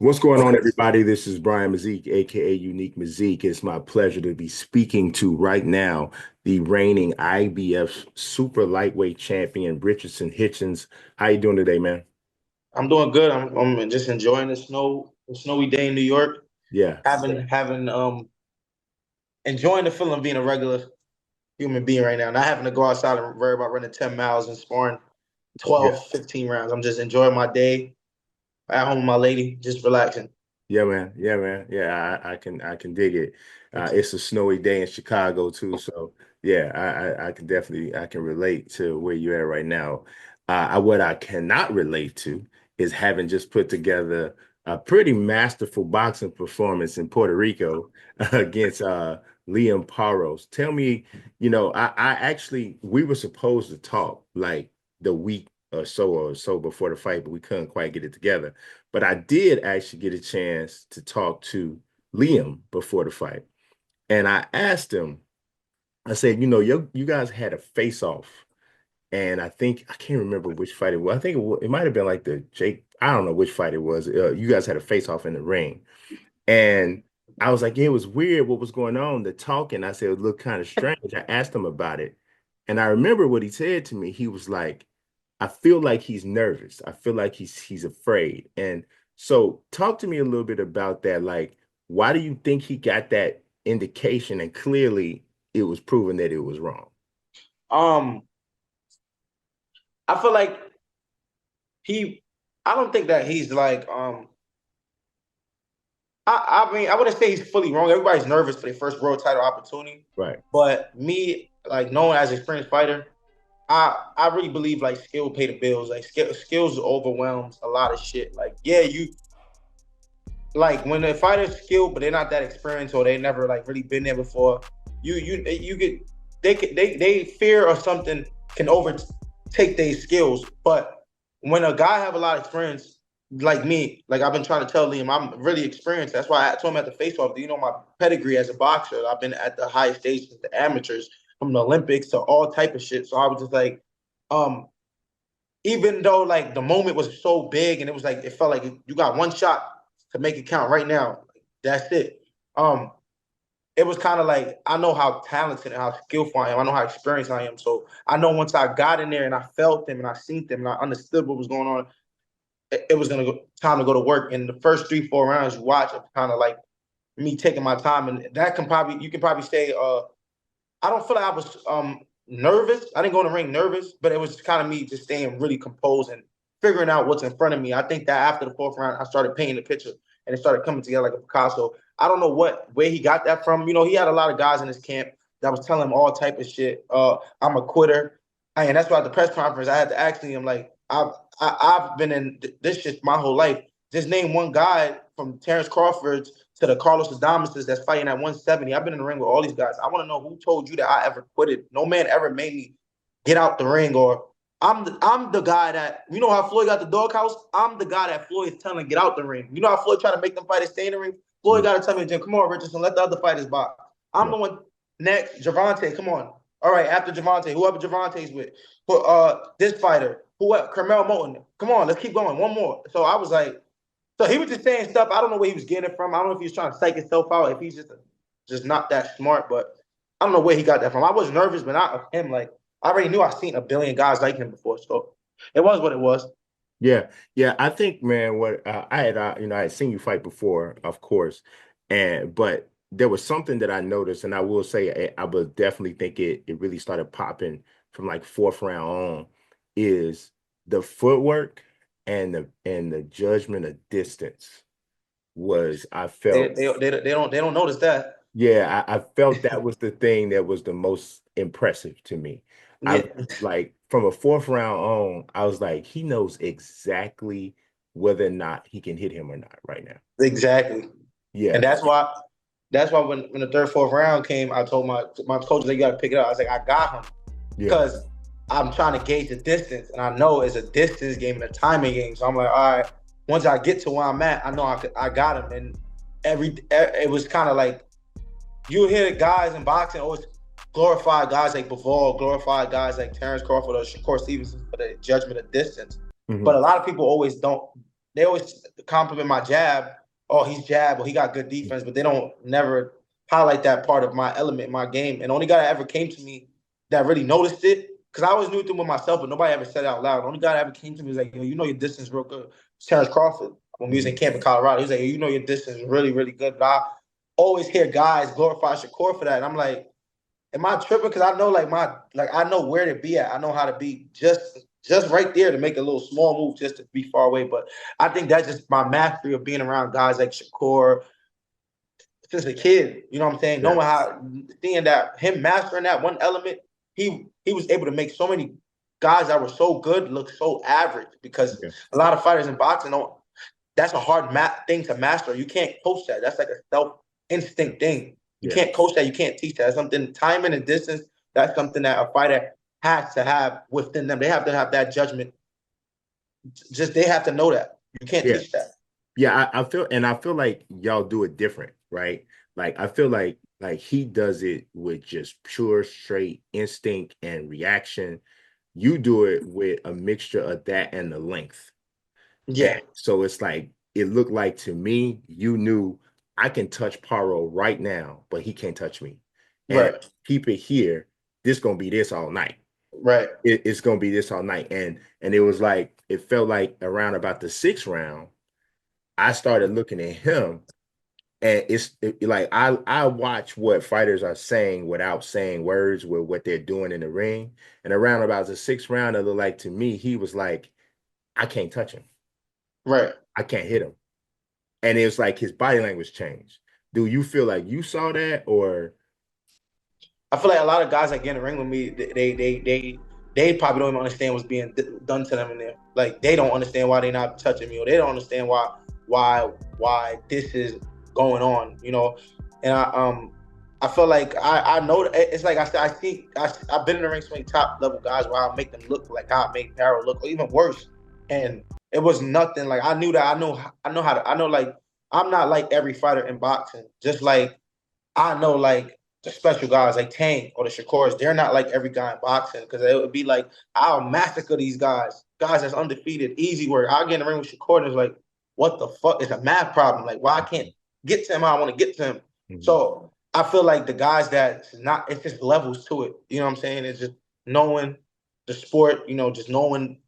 What's going on, Okay. everybody? This is Brian Mazique, aka Unique Mazique. It's my pleasure to be speaking to right now the reigning IBF super lightweight champion, Richardson Hitchins. How you doing today, man? I'm doing good. I'm just enjoying the snowy day in New York. Yeah, Having enjoying the feeling of being a regular human being right now. Not having to go outside and worry about running 10 miles and sparring yeah, 12, 15 rounds. I'm just enjoying my day at home with my lady, just relaxing. yeah, man. Yeah, man. Yeah, I can dig it. It's a snowy day in Chicago too, so yeah, I can definitely I can relate to where you're at right now. What I cannot relate to is having just put together a pretty masterful boxing performance in Puerto Rico against Liam Paros. Tell me, I actually we were supposed to talk like the week or so before the fight, but we couldn't quite get it together. But I did actually get a chance to talk to Liam before the fight. And I asked him, I said, you guys had a face off. And I can't remember which fight it was. I think it might have been like the Jake, I don't know which fight it was. You guys had a face off in the ring. And I was like, yeah, it was weird what was going on. The talking, I said, it looked kind of strange. I asked him about it. And I remember what he said to me. He was like, I feel like he's nervous. I feel like he's afraid. And so talk to me a little bit about that. Like, why do you think he got that indication? And clearly it was proven that it was wrong. Um, I feel like he I don't think that he's like I mean, I wouldn't say he's fully wrong. Everybody's nervous for their first world title opportunity. Right. But me, like knowing as an experienced fighter, I really believe like skill pay the bills. Like skills overwhelms a lot of shit. Like yeah, you like when a fighter's skilled but they're not that experienced or they never like really been there before. You get they fear or something can overtake their skills. But when a guy have a lot of experience like me, like I've been trying to tell Liam, I'm really experienced. That's why I told him at the face off, do you know my pedigree as a boxer? I've been at the highest stage since the amateurs, from the Olympics to all type of shit. So I was just like, um, even though like the moment was so big and it was like it felt like you got one shot to make it count right now. That's it. Um, it was kind of like I know how talented and how skillful I am. I know how experienced I am. So I know once I got in there and I felt them and I seen them and I understood what was going on, it was gonna go time to go to work. And the first 3, 4 rounds you watch, it's kind of like me taking my time, and that can probably you can probably say I don't feel like I was nervous. I didn't go in the ring nervous, but it was kind of me just staying really composed and figuring out what's in front of me. I think that after the fourth round, I started painting the picture and it started coming together like a Picasso. I don't know where he got that from. You know, he had a lot of guys in his camp that was telling him all type of shit. I'm a quitter, and that's why at the press conference I had to ask him like, I've been in this shit my whole life. Just name one guy from Terrence Crawford's to the Carlos Adames that's fighting at 170. I've been in the ring with all these guys. I want to know who told you that I ever quitted. No man ever made me get out the ring, or I'm the guy that you know how Floyd got the doghouse. I'm the guy that Floyd is telling get out the ring. You know how Floyd tried to make them fighters stay in the ring. Floyd Mhm. got to tell me, Jim, come on, Richardson, let the other fighters box. I'm Right. the one next. Javante, come on. All right, after Javante, whoever Javante's with, but this fighter, whoever, Carmel Moulton, come on, let's keep going. One more. So I was like, so he was just saying stuff. I don't know where he was getting it from. I don't know if he was trying to psych himself out, if he's just not that smart. But I don't know where he got that from. I was nervous, but not of him. Like I already knew I've seen a billion guys like him before, so it was what it was. Yeah, yeah. I think, man, what I had seen you fight before, of course, but there was something that I noticed, and I will say, I would definitely think it really started popping from like fourth round on, is the footwork and the judgment of distance was I They felt. they they don't notice that. Yeah, I felt that was the thing that was the most impressive to me. I Yeah, like from a fourth round on, I was like, he knows exactly whether or not he can hit him or not right now. exactly. And Yeah, that's why when the third, fourth round came, I told my coach that you got to pick it up. I was like, I got him yeah, because I'm trying to gauge the distance, and I know it's a distance game and a timing game. So I'm like, all right, once I get to where I'm at, I know I got him. And it was kind of like you hear guys in boxing always glorify guys like Bivol, glorify guys like Terrence Crawford or Shakur Stevenson for the judgment of distance. hmm But a lot of people always don't. they always compliment my jab. Oh, he's jab, or he got good defense, but they don't never highlight that part of my element, my game. And the only guy that ever came to me that really noticed it, because I always knew it with myself, but nobody ever said it out loud. The only guy that ever came to me was like, you know your distance real good. It's Terrence Crawford. When we was in Mhm. camp in Colorado, he was like, you know your distance is really, really good. But I always hear guys glorify Shakur for that. And I'm like, am I tripping? Because I know I know where to be at. I know how to be just right there to make a little small move just to be far away. But I think that's just my mastery of being around guys like Shakur since a kid. You know what I'm saying? Yeah. Knowing how seeing that him mastering that one element, he was able to make so many guys that were so good look so average because Okay. a lot of fighters in boxing don't. That's a hard thing to master. You can't coach that. That's like a self instinct thing. You Yeah. can't coach that. You can't teach that. That's something timing and distance. That's something that a fighter has to have within them. They have to have that judgment. Just they have to know that. You can't Yeah. teach that. Yeah, I feel like y'all do it different, right? Like I feel like he does it with just pure straight instinct and reaction. You do it with a mixture of that and the length. And Yeah. so it's like it looked like to me, you knew I can touch Paro right now, but he can't touch me. And Right. keep it here, this gonna be this all night. Right. It's gonna be this all night. And it was like it felt like around about the sixth round. I started looking at him, and like I watch what fighters are saying without saying words with what they're doing in the ring. And around about the sixth round, it looked like to me he was like, I can't touch him, Right. I can't hit him, and it was like his body language changed. Do you feel like you saw that, or I feel like a lot of guys that get in the ring with me, they probably don't even understand what's being done to them in there. Like they don't understand why they're not touching me, or they don't understand why this is going on. You know, and I feel like I know it's like I said I've been in the ring with so many top level guys where I make them look like how I make Paro look, or even worse. And it was nothing. Like I knew that I know how to I know like I'm not like every fighter in boxing. Just like I know like the special guys like Tank or the Shakurs, they're not like every guy in boxing because it would be like I'll massacre these guys that's undefeated, easy work. I'll get in the ring with Shakur and it's like, what the fuck? It's a math problem. Like, why I can't get to him how I want to get to him? Mhm. So I feel like the guys that not it's just levels to it. You know what I'm saying? It's just knowing the sport, just knowing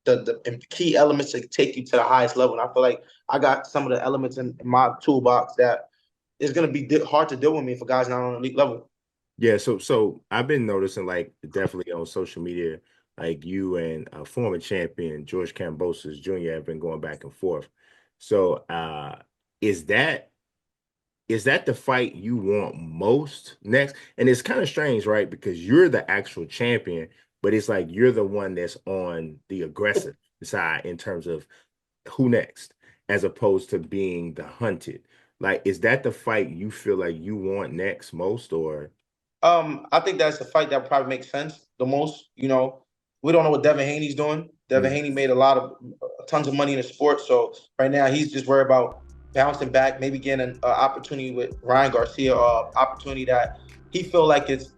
the key elements to take you to the highest level. And I feel like I got some of the elements in my toolbox that it's gonna be hard to deal with me if a guy's not on an elite level. Yeah, so I've been noticing like definitely on social media, like you and former champion George Kambosos Jr. have been going back and forth. So is that is that the fight you want most next? And it's kind of strange, right? Because you're the actual champion, but it's like you're the one that's on the aggressive side in terms of who next, as opposed to being the hunted. Like, is that the fight you feel like you want next most, or I think that's the fight that probably makes sense the most. We don't know what Devin Haney's doing. Devin Mhm. Haney made a lot of tons of money in the sport, so right now he's just worried about bouncing back, maybe getting an opportunity with Ryan Garcia, or opportunity that he feel like it's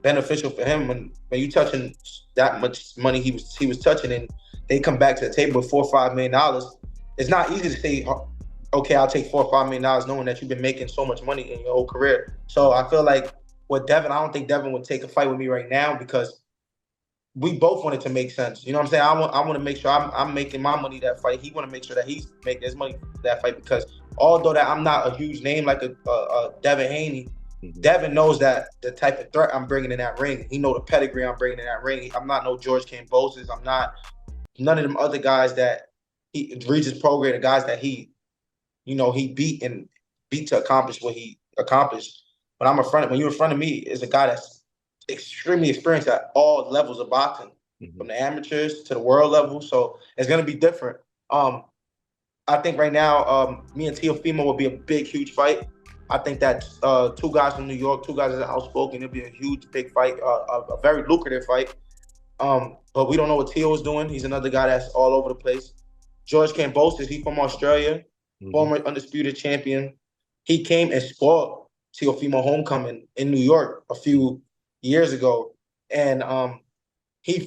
beneficial for him. When you touching that much money he was touching, and they come back to the table with $4 or $5 million, it's not easy to say, okay, I'll take $4 or $5 million, knowing that you've been making so much money in your whole career. So I feel like with Devin, I don't think Devin would take a fight with me right now because we both want it to make sense. You know what I'm saying? I want to make sure I'm making my money that fight. He want to make sure that he's making his money that fight because although that I'm not a huge name like a Devin Haney, Mhm. Devin knows that the type of threat I'm bringing in that ring. He know the pedigree I'm bringing in that ring. I'm not no George Kambosos. I'm not none of them other guys that he Regis Prograis, the guys that he beat to accomplish what he accomplished. When you're in front of me, is a guy that's extremely experienced at all levels of boxing, Mhm. from the amateurs to the world level. So it's gonna be different. I think right now, me and Teofimo will be a big, huge fight. I think that two guys from New York, two guys that are outspoken, it'll be a huge, big fight, a very lucrative fight. But we don't know what Teo is doing. He's another guy that's all over the place. George Kambosos, he's from Australia, Mhm. former undisputed champion. He came and spoiled Teofimo homecoming in New York a few years ago. And he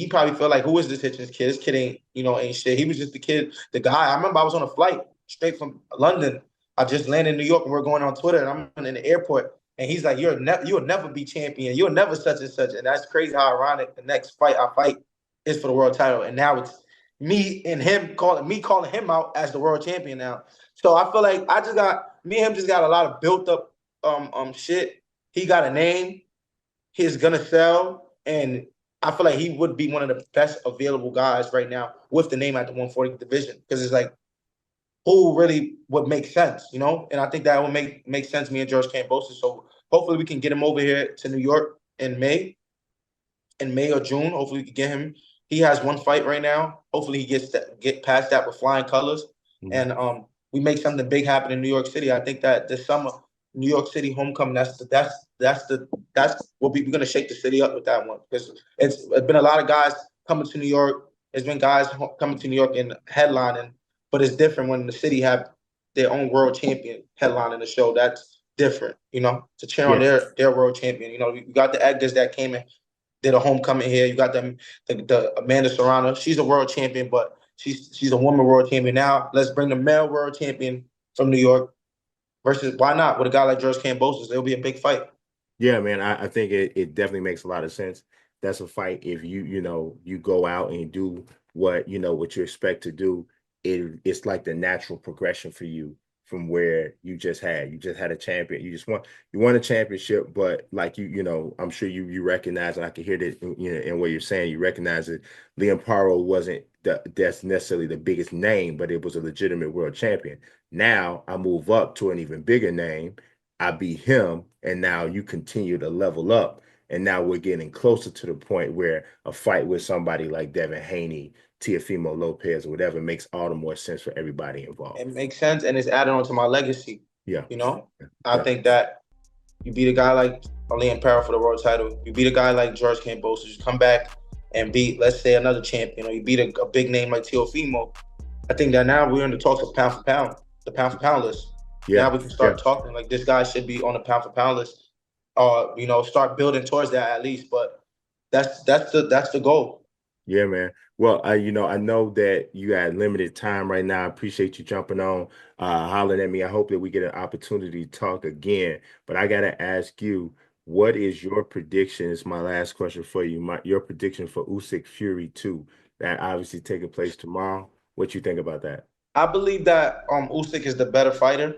probably feel like, who is this Hitchins kid? This kid ain't shit. He was just the kid, the guy. I remember I was on a flight straight from London. I just landed in New York and we're going on Twitter and I'm in the airport and he's like, you'll never be champion. You'll never such and such. And that's crazy how ironic the next fight I fight is for the world title. And now it's me calling him out as the world champion now. So I feel like me and him just got a lot of built up shit. He got a name. He's gonna sell, and I feel like he would be one of the best available guys right now with the name at the 140 division because it's like who really would make sense, you know? And I think that would make sense. Me and George Kambosos. So hopefully we can get him over here to New York in May or June. Hopefully we can get him. He has one fight right now. Hopefully he get past that with flying colors, Mhm. and we make something big happen in New York City. I think that this summer, New York City homecoming. That's what we're gonna shake the city up with that one because it's been a lot of guys coming to New York. There's been guys coming to New York and headlining, but it's different when the city have their own world champion headlining the show. That's different, you know, to cheer on Yeah. their world champion. You know, you got the Edgars that came in, did a homecoming here. You got the Amanda Serrano. She's a world champion, but she's a woman world champion now. Let's bring the male world champion from New York versus why not with a guy like George Kambosos? It'll be a big fight. Yeah, man, I think it definitely makes a lot of sense. That's a fight if you go out and do what you expect to do. It's like the natural progression for you from where you just had a champion. You won a championship, but like I'm sure you recognize, and I can hear that in what you're saying. You recognize that Liam Paro wasn't that's necessarily the biggest name, but it was a legitimate world champion. Now I move up to an even bigger name. I beat him, and now you continue to level up. And now we're getting closer to the point where a fight with somebody like Devin Haney, Teofimo Lopez, or whatever makes all the more sense for everybody It involved. makes sense and it's added on to my legacy. Yeah, You know, I yeah, think that you beat a guy like Liam Paro for the world title. You beat a guy like George Kambosos. You come back and beat, let's say, another champion, or you beat a big name like Teofimo. I think that now we're in the talks of pound for pound, the pound for pound list. yeah, Now we can yeah. start talking like this guy should be on the pound for pound list. Start building towards that at least. But that's the goal. Yeah, man. Well, I know that you had limited time right now. I appreciate you jumping on, hollering at me. I hope that we get an opportunity to talk again. But I gotta ask you, what is your prediction? It's my last question for you. Your prediction for Usyk Fury 2, that obviously taking place tomorrow. What you think about that? I believe that Usyk is the better fighter,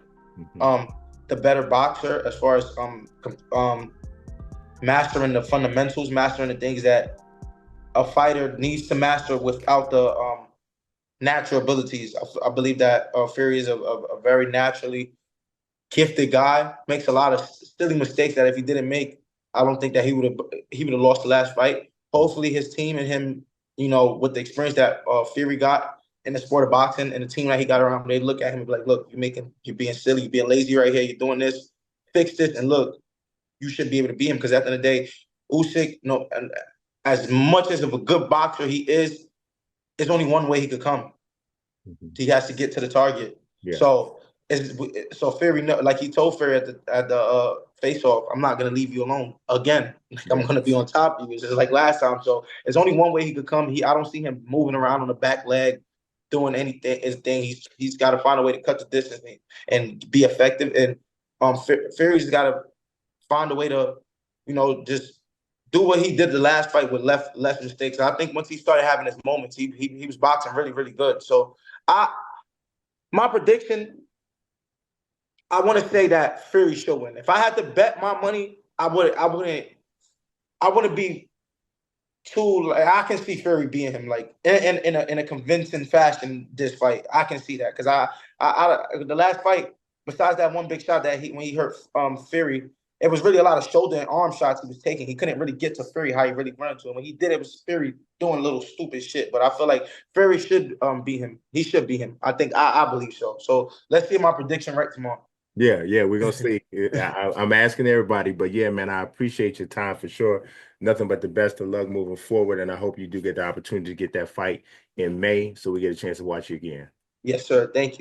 Hmm. um, the better boxer as far as mastering the fundamentals, mastering the things that a fighter needs to master without the natural abilities. I believe that Fury is a very naturally gifted guy. Makes a lot of silly mistakes that if he didn't make, I don't think that he would have lost the last fight. Hopefully, his team and him, with the experience that Fury got in the sport of boxing and the team that he got around, they look at him and be like, "Look, you're being silly, you're being lazy right here. You're doing this. Fix this, and look, you should be able to beat him." Because at the end of the day, Usyk, and as much as of a good boxer he is, there's only one way he could come. Hmm. He has to get to the target. Yeah, So Fury, like he told Fury at the face off, I'm not gonna leave you alone again. Like, I'm yeah, gonna be on top of you, just like last time. So there's only one way he could come. I don't see him moving around on the back leg, doing anything. His thing. He's got to find a way to cut the distance and be effective. And Fury's got to find a way to, just do what he did the last fight with less mistakes. And I think once he started having his moments, he was boxing really really good. So I my prediction, I want to say that Fury should win. If I had to bet my money, I wouldn't be too. Like, I can see Fury beating him like in a convincing fashion. This fight, I can see that because the last fight, besides that one big shot that when he hurt Fury, it was really a lot of shoulder and arm shots he was taking. He couldn't really get to Fury how he really ran to him. When he did, it was Fury doing little stupid shit. But I feel like Fury should beat him. He should beat him. I believe so. So let's see my prediction right tomorrow. yeah, yeah. We're gonna see. I'm asking everybody, but yeah, man, I appreciate your time for sure. Nothing but the best of luck moving forward, and I hope you do get the opportunity to get that fight in May, so we get a chance to watch you again. Yes, sir. Thank you.